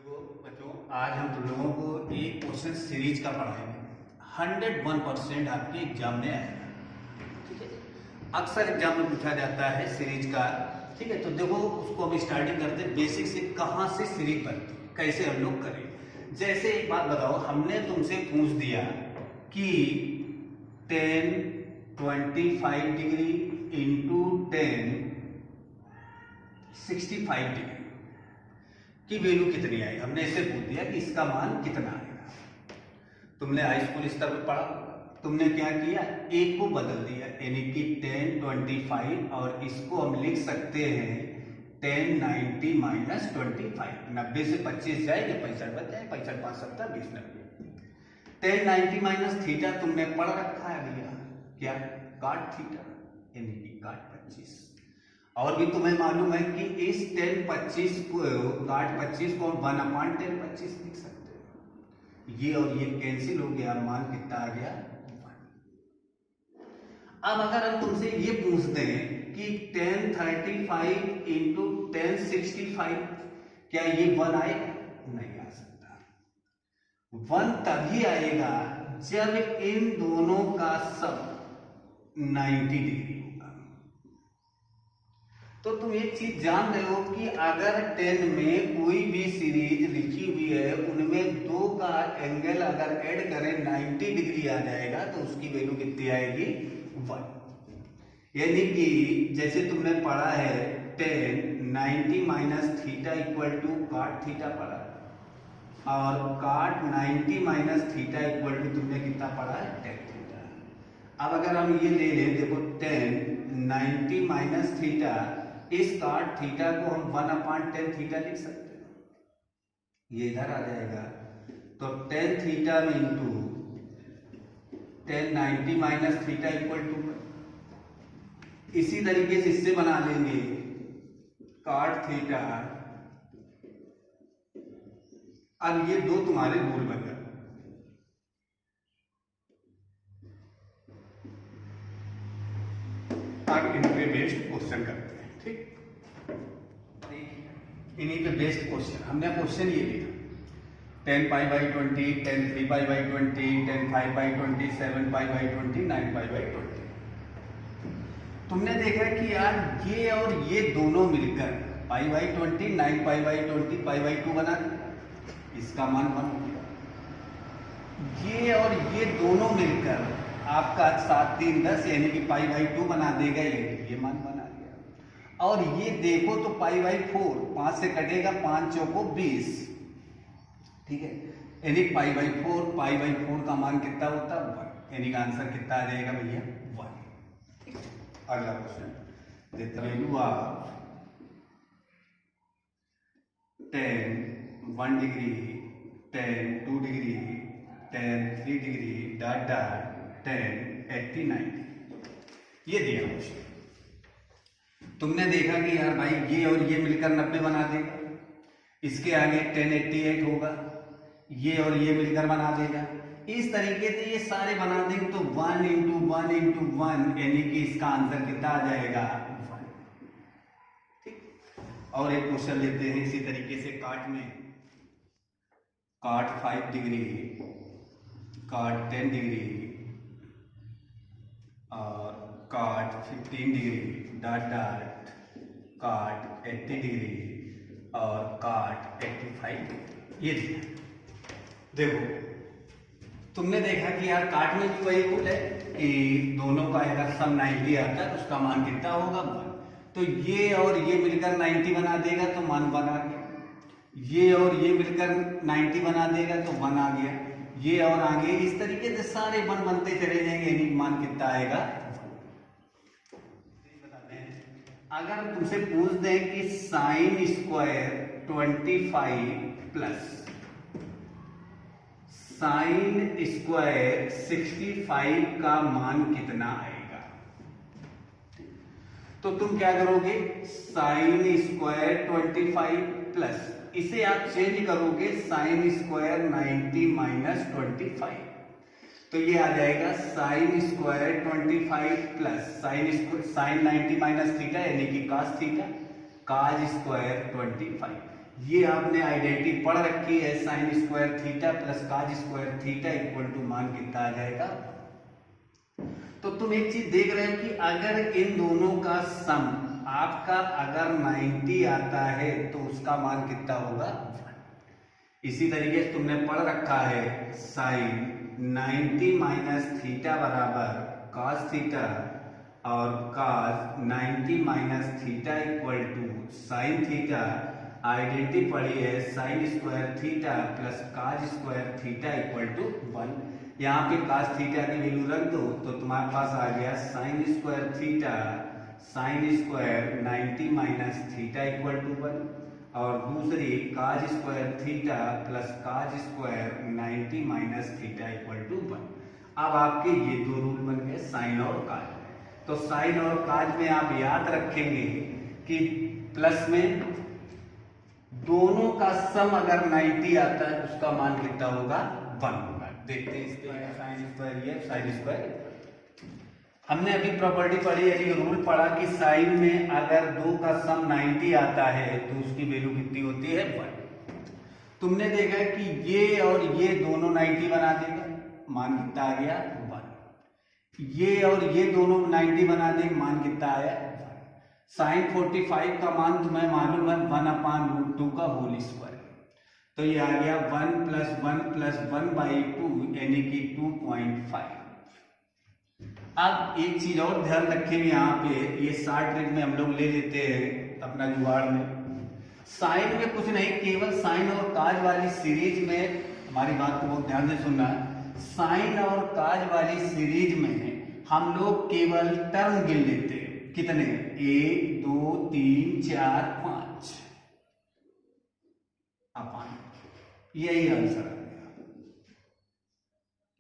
देखो बच्चों, आज हम तुम लोगों को एक क्वेश्चन सीरीज का पढ़ाएंगे। 101% आपके एग्जाम में आएगा। ठीक है, अक्सर एग्जाम में पूछा जाता है सीरीज का। ठीक है, तो देखो उसको हम स्टार्टिंग करते हैं बेसिक से, कहाँ से सीरीज बनती है, कैसे हम लोग करें। जैसे एक बात बताओ, हमने तुमसे पूछ दिया कि 10 25 डिग्री इंटू 10 65 डिग्री की वैल्यू कितनी आएगी। हमने ऐसे पूछ दिया कि इसका मान कितना आएगा। तुमने हाई स्कूल स्तर पर पढ़ा, तुमने क्या किया, एक को बदल दिया, यानी कि 10 25, और इसको हम लिख सकते हैं 10 90 माइनस 25। 90 से 25 जाएगा, 65 बच जाए, 65 5 70 20 90। 10 90 माइनस थीटा तुमने पढ़ रखा है भैया, क्या, काट थीटा, यानी कि काट 25। और भी तुम्हें मालूम है कि इस 10 25 को काट 25 को 1/10 25 लिख सकते हो। ये और ये कैंसिल हो गया, मान कितना आ गया 1। अब अगर हम तुमसे ये पूछ दें कि 10 35 इंटू 10 65, क्या ये 1 आएगा? नहीं आ सकता। 1 तभी आएगा जब इन दोनों का सब 90 डिग्री। तो तुम एक चीज जान रहे हो कि अगर 10 में कोई भी सीरीज लिखी हुई है, उनमें दो का एंगल अगर ऐड करें 90 डिग्री आ जाएगा, तो उसकी वैल्यू कितनी आएगी? 1। यानी कि जैसे तुमने पढ़ा है 10 90 माइनस थीटा इक्वल टू काट थीटा पढ़ा, और काट 90 माइनस थीटा इक्वल टू तुमने कितना पढ़ा है? 10 थीटा। अब अगर हम ये ले लें, देखो 10 90 माइनस थीटा, इस काट थीटा को हम 1/10 थीटा लिख सकते हैं, ये इधर आ जाएगा। तो 10 थीटा में into 10 90 minus theta equal to, इसी तरीके से इससे बना लेंगे काट थीटा। अब ये दो तुम्हारे रूल बन गए। अब इन पे बेस्ड क्वेश्चन करते हैं। ठीक, इन्हीं पे बेस्ड क्वेश्चन। हमने क्वेश्चन ये लिखा 10 pi by 20, 10 3 pi by 20, 10 5 by 20, 7 pi by 20, 9 pi by 20। तुमने देखा कि यार ये और ये दोनों मिलकर pi by 20, 9 pi by 20, pi by 2 बना दिया, इसका मान 1 हो गया। ये और ये दोनों मिलकर आपका 7 3 10, यानी कि पाई बाई 2 बना देगा, ये मान बना दिया। और ये देखो तो पाई बाई 4, 5 से कटेगा, 5 चौको 20। ठीक है, यानी पाई बाई 4 का मान कितना होता है? 1। यानी का आंसर कितना आ जाएगा भैया? 1। ठीक है, अगला क्वेश्चन देते हैं। Value of 10 1 degree, 10 2 degree, 10 3 degree, dot dot 10 80 90, ये दिया क्वेश्चन। तुमने देखा कि यार भाई ये और ये मिलकर 90 बना देगा, इसके आगे 10 88 होगा, ये और ये मिलकर बना देगा। इस तरीके से ये सारे बना देंगे तो 1 इंटू 1 इंटू 1, यानी कि इसका आंसर कितना आ जाएगा? 1। ठीक, और एक क्वेश्चन लेते हैं इसी तरीके से काट में। काट 5 डिग्री, काट 10 डिग्री, और काट 15 डिग्री, डॉट डॉट काट 80 डिग्री, और काट 85 डिग्री, ये दिया। देखो तुमने देखा कि यार काट में भी वही रूल है कि दोनों का अगर सब 90 आता है तो उसका मान कितना होगा? 1। तो ये और ये मिलकर 90 बना देगा तो मान 1 आ गया, ये और ये मिलकर 90 बना देगा तो 1 आ गया, ये और आगे इस तरीके से सारे 1 बनते चले जाएंगे, यानी मान कितना आएगा? 1। बताते हैं, अगर तुमसे पूछ दें कि sine square 25 plus sine square 65 का मान कितना आएगा, तो तुम क्या करोगे? साइन स्क्वायर 25 प्लस, इसे आप चेंज करोगे साइन स्क्वायर 90 माइनस 25, तो ये आ जाएगा sine square 25 plus sign 90 minus theta, यानी कि कास थीटा, काज स्क्वायर 25। ये आपने आइडेंटिटी पढ़ रखी है, sine square theta plus cos square theta equal to मान कितना आ जाएगा। तो तुम एक चीज देख रहे हो कि अगर इन दोनों का सम आपका अगर 90 आता है तो उसका मान कितना होगा। इसी तरीके से तुमने पढ़ रखा है साइन 90 माइनस थीटा बराबर काज थीटा और cos 90 minus theta equal to sine theta. Identity पढ़ी है sine square theta plus cos square theta equal to 1। यहाँ पे काज थीटा की वैल्यू रख दो तो तुम्हारे पास आ गया sine square theta sine square 90 minus theta equal to 1 और दूसरी cos square theta plus cos square 90 minus theta equal to 1। अब आपके ये दो रूल बन गए साइन और काज। तो साइन और काज में आप याद रखेंगे कि प्लस में दोनों का सम अगर 90 आता है उसका मान कितना होगा 1 होगा। देखते हैं इस पे साइन स्क्वायर, ये साइन स्क्वायर हमने अभी प्रॉपर्टी पढ़ी यानी रूल पढ़ा कि साइन में अगर 2 का सम 90 आता है तो उसकी वैल्यू कितनी होती है 1। तुमने देखा कि ये और ये दोनों 90 बना देगा, मान कितना आ गया 1। ये और ये दोनों 90 बना देंगे, मान कितना आया 1। साइन 45 का मान तुम्हें मालूम है 1/√2 का होल स्क्वायर। तो ये आ गया 1 + 1 + 1/2 यानी कि 2.5। अब एक चीज और ध्यान रखेंगे, यहाँ पे ये 60 ट्रिक में हम लोग ले लेते हैं अपना जुगाड़ में। साइन में कुछ नहीं, केवल साइन और काज वाली सीरीज में हमारी बात को बहुत ध्यान से सुनना है। साइन और काज वाली सीरीज में हम लोग केवल टर्म गिन लेते हैं। कितने 1 2 3 4 5 यही आंसर है।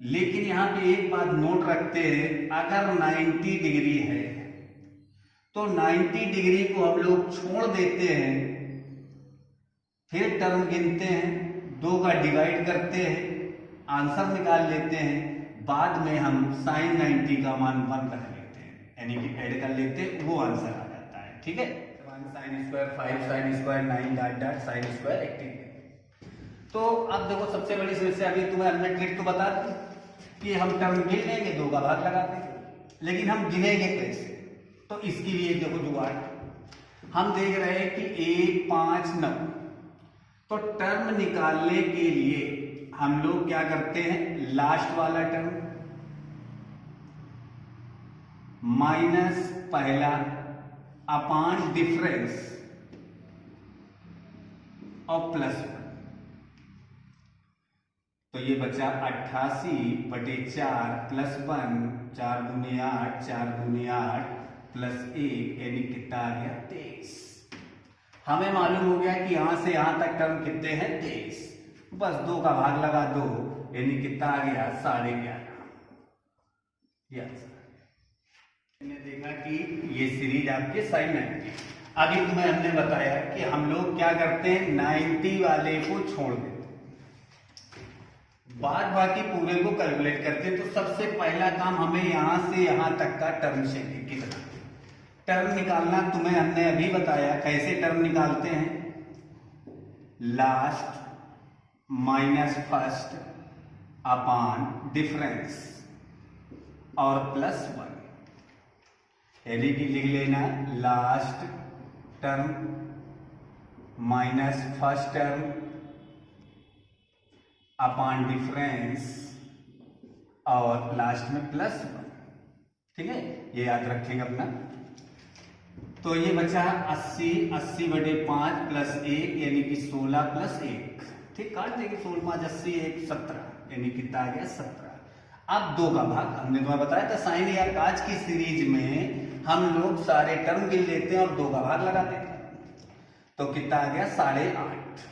लेकिन यहां पे एक बात नोट रखते हैं, अगर 90 डिग्री है तो 90 डिग्री को हम लोग छोड़ देते हैं, फिर टर्म गिनते हैं, 2 का डिवाइड करते हैं, आंसर निकाल लेते हैं, बाद में हम साइन 90 का मान 1 रख लेते हैं यानी कि ऐड कर लेते हैं, वो आंसर आ जाता है। ठीक है, 1 sine square 5 sine square 9 dot dot sine square 18। तो अब देखो सबसे बड़ी समस्या अभी तुम्हें हमने ट्रिक तो बता दी कि हम टर्म गिन लेंगे, 2 का भाग लगा देंगे, लेकिन हम गिनेंगे कैसे। तो इसके लिए देखो जुगाड़ हम देख रहे हैं कि 1 5 9। तो टर्म निकालने के लिए हम लोग क्या करते हैं, लास्ट वाला टर्म माइनस पहला अपान डिफरेंस और प्लस 1। तो ये बचा 88/4 प्लस 1 4 दूनी 8 4 दूनी 8 प्लस 1 यानी कितना आ गया 23। हमें मालूम हो गया कि यहां से यहां तक टर्म कितने हैं 23, बस 2 का भाग लगा 2 यानी कितना आ गया 11.5। हमने देखा कि ये सीरीज आपके साइन 90। अभी तुम्हें हमने बताया कि हम लोग क्या करते हैं 90 वाले को छोड़ देते, बाद बाकी पूरे को कैलकुलेट करते हैं। तो सबसे पहला काम हमें यहां से यहां तक का टर्म चाहिए, कितना टर्म निकालना तुम्हें हमने अभी बताया। कैसे टर्म निकालते हैं, last minus first upon difference और प्लस 1 यानी कि लिख लेना last term minus first term upon difference और लास्ट में प्लस 1। ठीक है, ये याद रखेंगे अपना। तो ये बचा 80/5 प्लस 1 यानी कि 16 प्लस 1। ठीक, काट देंगे 16 5 80 1 17 यानी कितना आ गया 17। अब 2 का भाग हमने तुम्हें बताया था साइन या काज की सीरीज में हम लोग सारे टर्म गिन लेते हैं और 2 का भाग लगा देते हैं। तो कितना आ गया 8.5।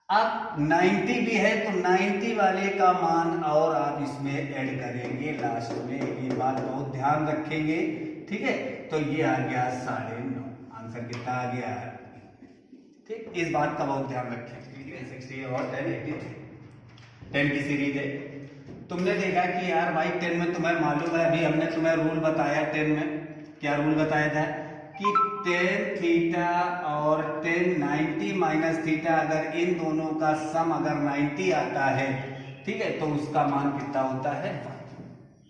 अब 90 भी है तो 90 वाले का मान और आप इसमें ऐड करेंगे लास्ट में, ये बात बहुत ध्यान रखेंगे। ठीक है, तो ये आ गया 9.5। आंसर कितना आ गया, ठीक, इस बात का बहुत ध्यान रखेंगे। 60 और 10 83 10 की सीरीज है। तुमने देखा कि यार भाई 10 में तुम्हें मालूम है, अभी हमने तुम्हें रूल बताया 10 में क्या रूल बताया था कि टेन थीटा और टेन 90 माइनस थीटा, अगर इन दोनों का सम अगर 90 आता है, ठीक है, तो उसका मान कितना होता है,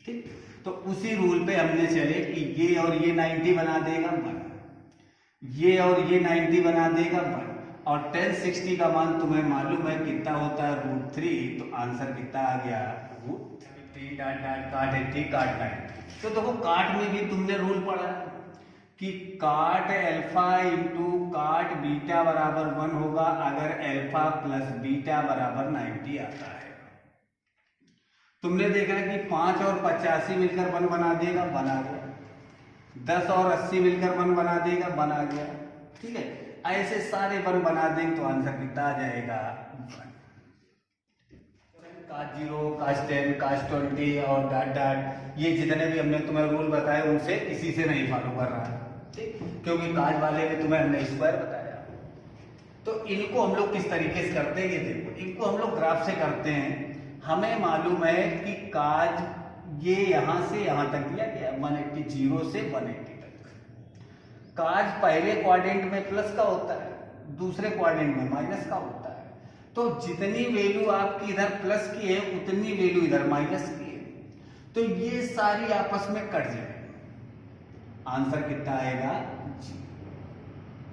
ठीक। तो उसी रूल पे हमने चले कि ये और ये 90 बना देगा 1, ये और ये 90 बना देगा 1, और 1060 का मान तुम्हें मालूम है कितना होता है, √3। तो आंसर कितना आ गया, √3 डॉट डॉट काट 80 काट 90। तो देखो काट में भी तुमने रूल पढ़ा है कि काट अल्फा इंटू काट बीटा बराबर 1 होगा अगर अल्फा प्लस बीटा बराबर 90 आता है। तुमने देखा कि 5 और 85 मिलकर 1 बना देगा, बना गया। 10 और 80 मिलकर 1 बना देगा, बना गया, ठीक है। ऐसे सारे 1 बना देंगे तो आंसर कितना आ जाएगा, 1। काश 0, काश 10, काश 20 और डॉट डॉट, ये जितने भी हमने तुम्हें रूल बताए उनसे किसी से नहीं फॉलो कर रहा है, ठीक, क्योंकि काश वाले में तुम्हें हमने स्क्वायर बताया। तो इनको हम लोग किस तरीके से करते हैं, ये देखो, इनको हम लोग ग्राफ से करते हैं। हमें मालूम है कि काज ये यहां से यहां तक दिया गया 180, 0 से 180 तक। काज पहले क्वाड्रेंट में प्लस का होता है, दूसरे क्वाड्रेंट में माइनस का होता है। तो जितनी वैल्यू आपकी इधर प्लस की है उतनी वैल्यू इधर माइनस की है, तो ये सारी आपस में कट जाएगी, आंसर कितना आएगा,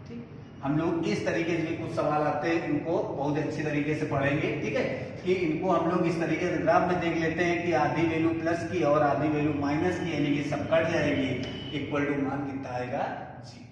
ठीक। हम लोग इस तरीके से भी कुछ सवाल आते हैं, उनको बहुत अच्छी तरीके से पढ़ेंगे, ठीक है, कि इनको हम लोग इस तरीके से ग्राफ में देख लेते हैं कि आधी वैल्यू प्लस की और आधी वैल्यू माइनस की, यानी कि सब कट जाएगी, इक्वल टू मान कितना आएगा, 0।